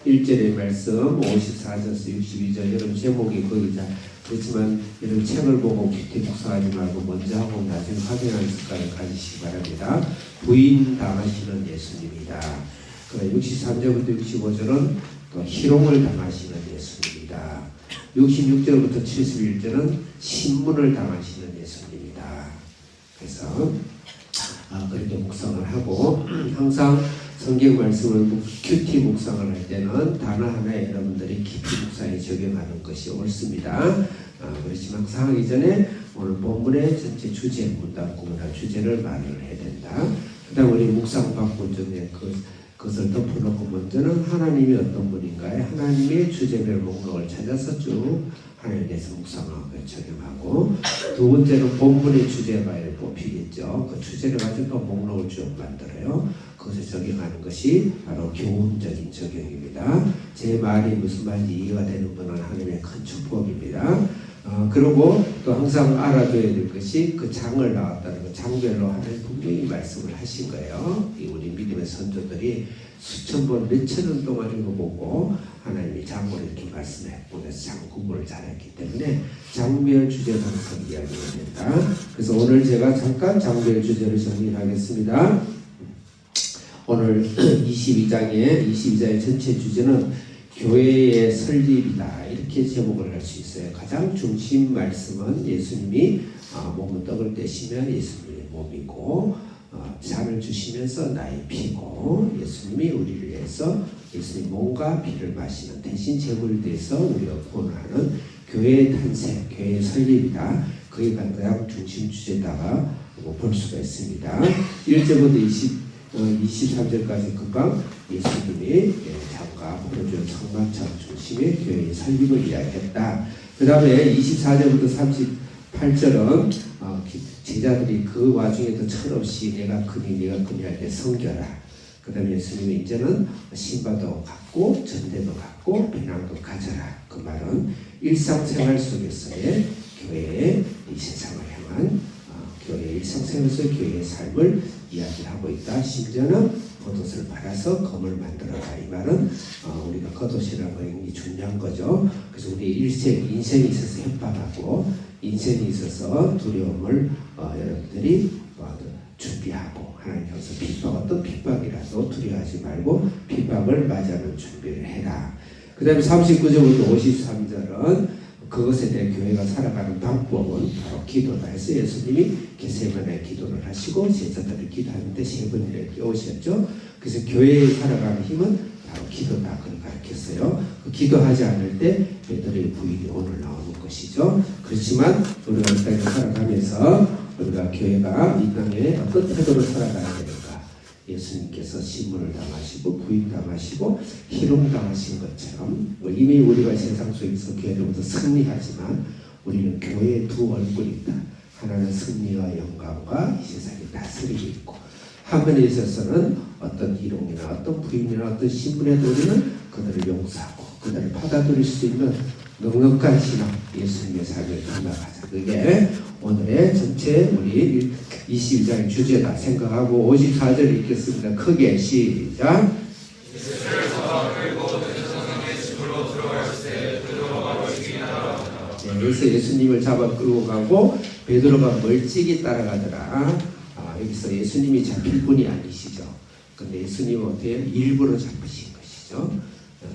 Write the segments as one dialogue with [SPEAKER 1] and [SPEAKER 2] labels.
[SPEAKER 1] 1절의 말씀 54절에서 62절 여러분 제목이 거기자 그렇지만 여러분 책을 보고 깊이 묵상하지 말고 먼저 하고 나중에 확인하는 습관을 가지시기 바랍니다. 부인 당하시는 예수님이다. 그리고 63절부터 65절은 또 희롱을 당하시는 예수님이다. 66절부터 71절은 신문을 당하시는 예수님이다. 그래서 그렇게 묵상을 하고 항상 성경 말씀을 큐티 묵상을 할 때는 단어 하나에 여러분들이 깊이 묵상에 적용하는 것이 옳습니다. 그렇지만 묵상하기 전에 오늘 본문의 전체 주제, 문답 구문화 주제를 말을 해야 된다. 그 다음 우리 묵상 바꾼 전에 그것을 덮어놓고 먼저는 하나님이 어떤 분인가에 하나님의 주제별 목록을 찾아서 쭉 하나님에 대해서 묵상하고 적용하고 두 번째는 본문의 주제가를 뽑히겠죠. 그 주제를 가지고 목록을 쭉 만들어요. 그것을 적용하는 것이 바로 교훈적인 적용입니다. 제 말이 무슨 말인지 이해가 되는 분은 하나님의 큰 축복입니다. 그리고 또 항상 알아둬야 될 것이 그 장을 나왔다는 거 장별로 하나님 분명히 말씀을 하신 거예요. 우리 믿음의 선조들이 수천 번 몇천 년 동안 읽어보고 하나님이 장으로 이렇게 말씀했고 그래서 장 공부를 잘했기 때문에 장별 주제를 항상 이야기해야 된다. 그래서 오늘 제가 잠깐 장별 주제를 정리하겠습니다. 오늘 22장의 전체 주제는 교회의 설립이다 이렇게 제목을 할 수 있어요. 가장 중심 말씀은 예수님이 몸은 떡을 떼시면 예수님의 몸이고 잔을 주시면서 나의 피고 예수님이 우리를 위해서 예수님 몸과 피를 마시는 대신 제물이 돼서 우리가 구원하는 교회의 탄생, 교회의 설립이다. 그게 가장 중심 주제다가 볼 수가 있습니다. 1절부터 23절까지 금방 예수님이 장과 포도주 성막창 중심의 교회의 설립을 이야기했다. 그 다음에 24절부터 38절은 제자들이 그 와중에도 철없이 내가 그니 할 때 섬겨라. 그 다음에 예수님이 이제는 신바도 갖고 전대도 갖고 배낭도 가져라. 그 말은 일상생활 속에서의 교회의 이 세상을 향한 교회의 일상생활에서 교회의 삶을 이야기하고 있다. 심지어는 겉옷을 팔아서 검을 만들어라. 이 말은 우리가 겉옷이라고 하는 게 중요한 거죠. 그래서 우리 인생이 있어서 협박하고 인생이 있어서 두려움을 여러분들이 준비하고 하나님 향해서 핍박 어떤 핍박이라도 두려워하지 말고 핍박을 맞이하는 준비를 해라. 그 다음에 39절부터 53절은 그것에 대해 교회가 살아가는 방법은 바로 기도다 해서 예수님이 겟세마네 기도를 하시고 제자들을 기도하는데 세 번이나 깨우셨죠. 그래서 교회에 살아가는 힘은 바로 기도다 그걸 가르쳤어요. 그 기도하지 않을 때 베드로의 부인이 오늘 나오는 것이죠. 그렇지만 우리가 이 땅에 살아가면서 우리가 교회가 이 땅에 어떤 태도로 살아가야 되는가. 예수님께서 신문을 당하시고 부인당하시고 희롱당하신 것처럼 이미 우리가 세상 속에서 교회로부터 승리하지만 우리는 교회의 두 얼굴이 있다. 하나는 승리와 영광과 이 세상에 다스리고 있고 한편에 있어서는 어떤 희롱이나 어떤 부인이나 어떤 신문에도 우리는 그들을 용서하고 그들을 받아들일 수 있는 넉넉한 신앙 예수님의 삶을 담아가자. 그게 오늘의 전체 우리 22장의 주제다 생각하고 54절 읽겠습니다. 크게 시작. 그래서 예수님을 잡아 끌고 가고 베드로가 멀찍이 따라가더라. 여기서 예수님이 잡힐 분이 아니시죠. 근데 예수님은 어떻게 일부러 잡으신 것이죠.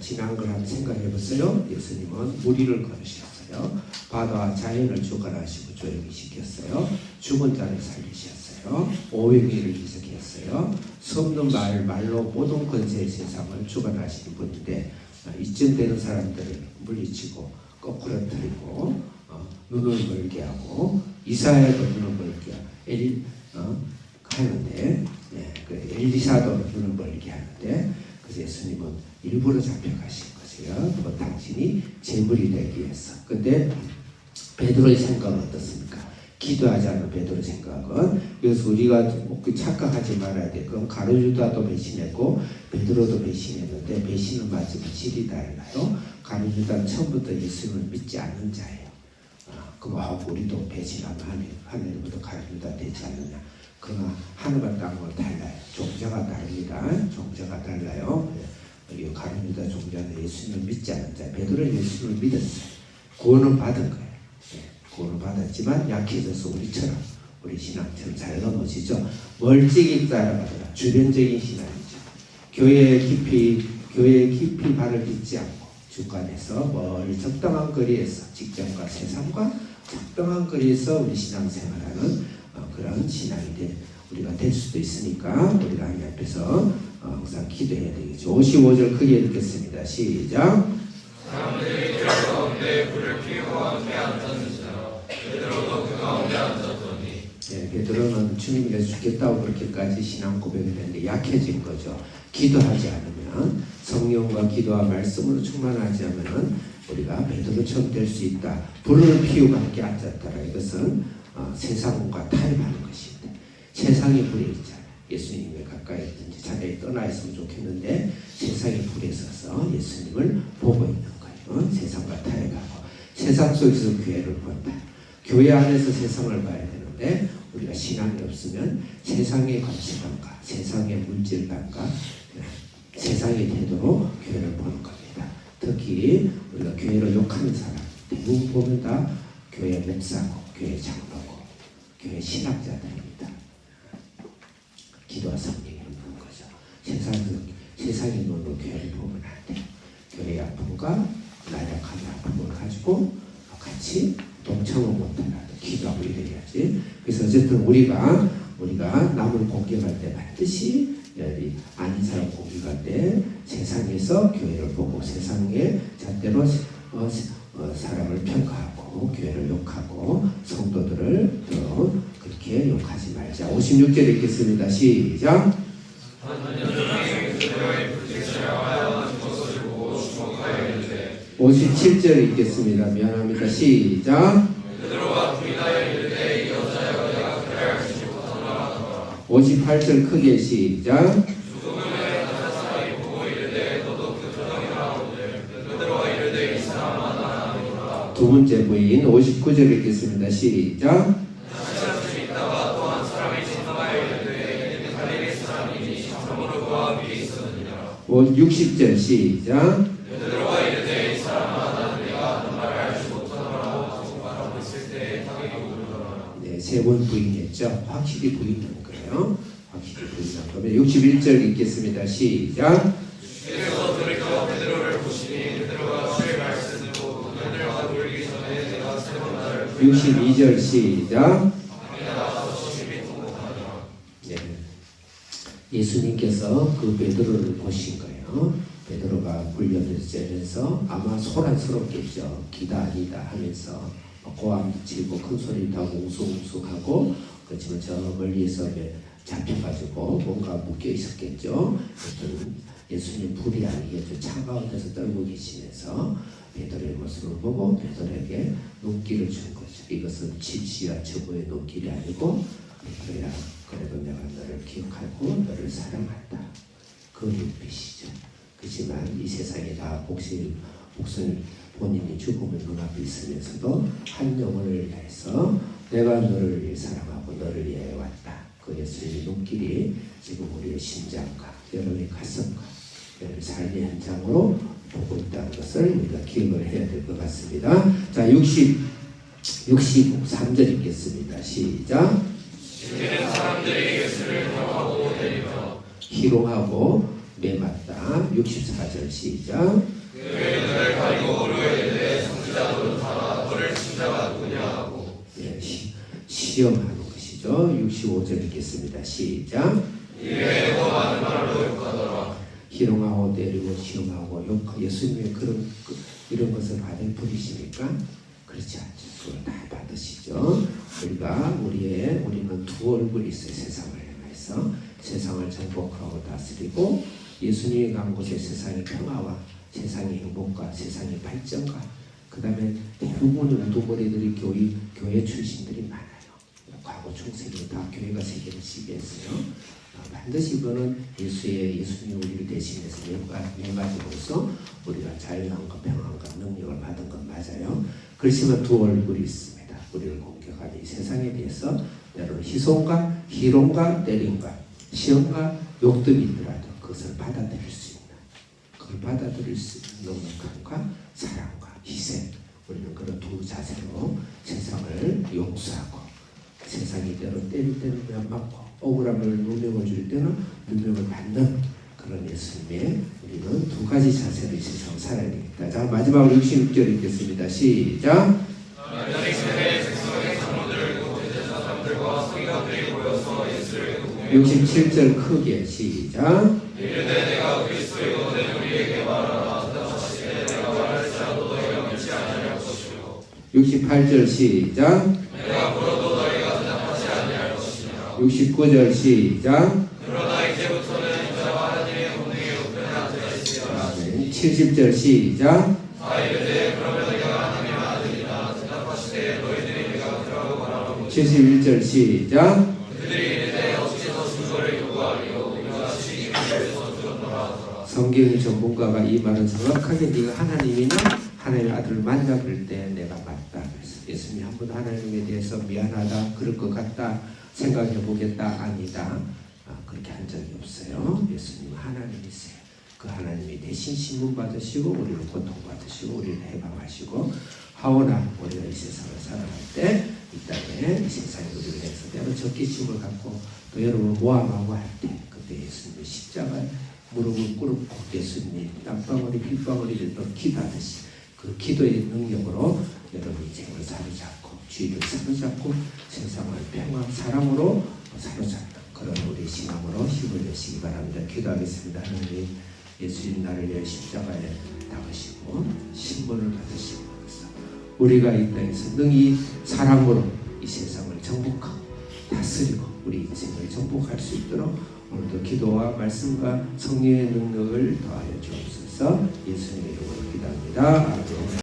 [SPEAKER 1] 지난 걸 한번 생각해 보세요. 예수님은 무리를 걸으셨어요. 바다와 자연을 주관하시고 조용히 시켰어요. 죽은 자를 살리셨어요. 오병이를 기적했어요. 수없는 말로 모든 권세의 세상을 주관하시는 분인데 이쯤 되는 사람들을 물리치고 거꾸로 틀고 눈을 멀게 하고 이사야도 눈을 멀게 하는데 그 엘리사도 눈을 멀게 하는데 그래서 예수님은 일부러 잡혀가신 것이에요. 또 당신이 제물이 되기 위해서. 근데 베드로의 생각은 어떻습니까? 기도하지 않은 베드로의 생각은 그래서 우리가 착각하지 말아야 돼. 그건 가룟유다도 배신했고 베드로도 배신했는데 배신을 맞으면 질이 달라요. 가룟유다는 처음부터 예수님을 믿지 않는 자예요. 그럼 우리도 배신하면 하나님부터 가룟유다 되지 않느냐. 그러나 하늘과 땅은 달라요. 종자가 다릅니다. 종자가 달라요. 가룟유다 종자는 예수님을 믿지 않은 자. 베드로는 예수님을 믿었어요. 구원은 받은 거예요. 구원을 받았지만 약해져서 우리처럼 우리 신앙처럼 잘 넘어지죠. 멀찍이 따라가더라. 주변적인 신앙이죠. 교회에 깊이 발을 딛지 않고 중간에서 멀리 적당한 거리에서 직장과 세상과 적당한 거리에서 우리 신앙생활하는 그런 신앙이 우리가 될 수도 있으니까 우리가 하나님 앞에서 항상 기도해야 되겠죠. 55절 크게 읽겠습니다. 시작.
[SPEAKER 2] 사람들이 들 가운데 불을 피우고 함께 앉았는지라 베드로도 그 가운데 앉았더니
[SPEAKER 1] 베드로는 주님이 죽겠다고 그렇게까지 신앙 고백을 했는데 약해진 거죠. 기도하지 않으면 성령과 기도와 말씀으로 충만하지 않으면 우리가 베드로처럼 될 수 있다. 불을 피우고 함께 앉았다라. 이것은 세상과 타협하는 것인데 세상이 불에 있잖아요. 예수님에 가까이 있든지 자리에 떠나 있으면 좋겠는데 세상이 불에 서서 예수님을 보고 있는 거예요. 세상과 타협하고 세상 속에서 교회를 본다. 교회 안에서 세상을 봐야 되는데 우리가 신앙이 없으면 세상의 가치관과 세상의 물질관과 세상의 태도로 교회를 보는 겁니다. 특히 우리가 교회를 욕하는 사람 대부분 보면 다 교회 목사고 교회 장로고 교회 신학자들입니다. 기도와 성령이 없는 거죠. 세상의 눈으로 교회를 보면 안 돼요. 교회의 아픔과 나약한 아픔을 가지고 같이 동참을 못하나도 기도하고 이래야지. 그래서 어쨌든 우리가 남을 공격할 때 반드시 아닌 사람 공격할 때 세상에서 교회를 보고 세상의 잣대로 사람을 평가하고 교회를 욕하고 성도들을 또 그렇게 욕하지 말자. 56절 읽겠습니다. 시작. 57절 읽겠습니다. 미안합니다. 시작. 58절 크게 시작. 두 번째 부인 59절 읽겠습니다. 시작. 60절 시작. 네, 세 번 부인했죠. 확실히 부인한 거예요. 확실히 부인한 거면 61절 읽겠습니다. 시작. 62절 시작. 네. 예수님께서 그 베드로를 보신 거예요. 베드로가 불려서 째면서 아마 소란스럽겠죠. 기다 아니다 하면서 고함 치고 큰 소리 나고 웅숭웅숭하고 그렇지만 저 멀리에서 잡혀가지고 뭔가 묶여 있었겠죠. 예수님 불이 아니겠죠. 차가운 데서 떨고 계시면서 베드로의 모습을 보고 베드로에게 눈길을 준 거죠. 이것은 질시와 저고의 눈길이 아니고 베드로야, 그래도 내가 너를 기억하고 너를 사랑한다. 그 눈빛이죠. 그렇지만 이 세상에 다 복수는 본인이 죽음의 눈앞에 있으면서도 한 영혼을 위해서 내가 너를 위해 사랑하고 너를 위해 왔다. 그 예수님의 눈길이 지금 우리의 심장과 여러분의 가슴과 여러분의 삶의 현장으로 보고 있다는 것을 우리가 기억을 해야 될 것 같습니다. 자, 63절 읽겠습니다. 시작.
[SPEAKER 2] 사람들이 예수를 경하고 때리며
[SPEAKER 1] 희롱하고 매맞다. 64절 시작.
[SPEAKER 2] 너를 가리고 오르되 성지자도 타라 너를 친자가 누구냐 하고
[SPEAKER 1] 시험하는 것이죠. 65절 읽겠습니다. 시작.
[SPEAKER 2] 이외에 더 많은 말로 욕하더라.
[SPEAKER 1] 희롱하고 때리고 시험하고 욕. 예수님의 이런 것을 받을 분이십니까? 그렇지 않죠. 그걸 다 받으시죠. 우리는 두 얼굴이 있어요. 세상을 향해서 세상을 정복하고 다스리고 예수님이 간 곳에 세상의 평화와 세상의 행복과 세상의 발전과 그 다음에 대부분의 우두머리들이 교회 출신들이 많아요. 과거 중생이 다 교회가 세계를 지배했어요. 반드시 이거는 예수님이 우리를 대신해서 매맞음으로써 우리가 자유함과 평안과 능력을 받은 건 맞아요. 그렇지만 두 얼굴이 있습니다. 우리를 공격하는 이 세상에 대해서 때로는 희롱과 때림과 시험과 욕등이 있더라도 그것을 받아들일 수 있는 그걸 받아들일 수 있는 넉넉함과 사랑과 희생, 우리는 그런 두 자세로 세상을 용서하고, 세상이 이대로 때릴 때는 그냥 맞고, 억울함을 누명을 줄 때는 누명을 받는 그런 예수님의 우리는 두 가지 자세로 이 세상을 살아야 되겠다. 자, 마지막으로 66절 읽겠습니다. 시작. 67절 크게 시작.
[SPEAKER 2] 이르되 내가 그리스도이고 내 우리에게 말하라. 대답하시되 내가 말할지라도 너희가 믿지 아니할 것이요.
[SPEAKER 1] 68절 시작.
[SPEAKER 2] 내가 물어도 너희가 대답하지 아니할 것이니라.
[SPEAKER 1] 69절 시작.
[SPEAKER 2] 그러나 이제부터는 인자와 하나님의 공능에 우편에 앉아 있으리라.
[SPEAKER 1] 70절 시작.
[SPEAKER 2] 다 이르되 그러면 내가 하나님의 아들이라. 대답하시되 너희들이 내가 그라고 말하고
[SPEAKER 1] 71절 시작.
[SPEAKER 2] 그들이 이르되 어찌서 증거를 요구하리요. 우리가 주님의 입에서 들었노라 하더라.
[SPEAKER 1] 성경 전문가가 이 말은 정확하게 네가 하나님이나 하나님의 아들을 만나볼 때 내가 맞다. 그래서 예수님이 한 번도 하나님에 대해서 미안하다, 그럴 것 같다, 생각해 보겠다, 아니다. 그렇게 한 적이 없어요. 예수님은 하나님이세요. 그 하나님이 대신 신문 받으시고 우리를 고통받으시고 우리를 해방하시고, 하오나 우리가 이 세상을 살아갈 때 이 땅에 이 세상에 우리를 해서 때로 적개심을 갖고 또 여러분 모함하고 할 때 그때 예수님의 십자가에 무릎을 꿇고 예수님이 땀방울이 빗방울이 또 기도하듯이 그 기도의 능력으로 여러분이 생을 사로잡고 주의를 사로잡고 세상을 평화 사랑으로 사로잡는 그런 우리 신앙으로 힘을 내시기 바랍니다. 기도하겠습니다. 하나님, 예수님 나를 위해 십자가에 당하시고 신분을 받으시고 우리가 이 땅에서 능히 사랑으로 이 세상을 정복하고 다스리고 우리 인생을 정복할 수 있도록 오늘도 기도와 말씀과 성령의 능력을 더하여 주옵소서. 예수님의 이름으로 기도합니다.